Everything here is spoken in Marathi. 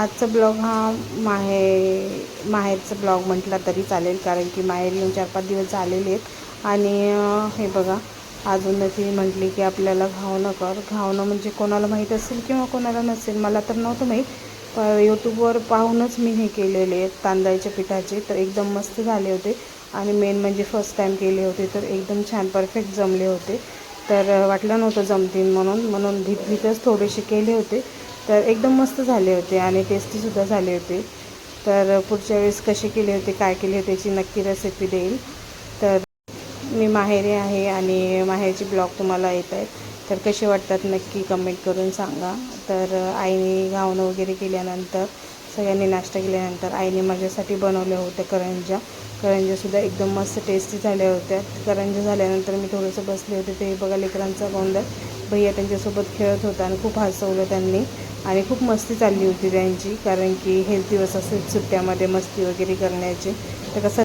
आजचा ब्लॉग हा माहेरचा ब्लॉग म्हटला तरी चालेल, कारण की माहेर येऊन 4-5 दिवस झालेले आहेत. आणि हे बघा, अजून ती म्हटली की आपल्याला घावणं कर. घावणं म्हणजे कोणाला माहीत असेल किंवा कोणाला नसेल, मला तर नव्हतं माहीत, पण यूट्यूबवर पाहूनच मी हे केलेले आहेत तांदळाच्या पिठाचे. तर एकदम मस्त झाले होते आणि मेन म्हणजे फर्स्ट टाईम केले होते, तर एकदम छान परफेक्ट जमले होते. तर वाटलं नव्हतं जमतील म्हणून भीतच थोडेसे केले होते. तर एकदम मस्त झाले होते आणि टेस्टीसुद्धा झाले होते. तर पुढच्या वेळेस कसे केले होते, काय केले होते, त्याची नक्की रेसिपी देईल. तर मी माहेरी आहे आणि माहेरचे ब्लॉग तुम्हाला येत आहेत, तर कसे वाटतात नक्की कमेंट करून सांगा. तर आईने घावणं वगैरे केल्यानंतर, सगळ्यांनी नाश्ता केल्यानंतर आईने माझ्यासाठी बनवल्या होत्या करंज्यासुद्धा एकदम मस्त टेस्टी झाल्या होत्या. करंज्या झाल्यानंतर मी थोडंसं बसले होते, ते बघा लेकरांचा गोंधळ. भैया त्यांच्यासोबत खेळत होता आणि खूप हसवलं त्यांनी आणि खूप मस्ती चालली होती त्यांची, कारण की हेच दिवस असेल सुट्ट्यामध्ये मस्ती वगैरे करण्याची. तर कसं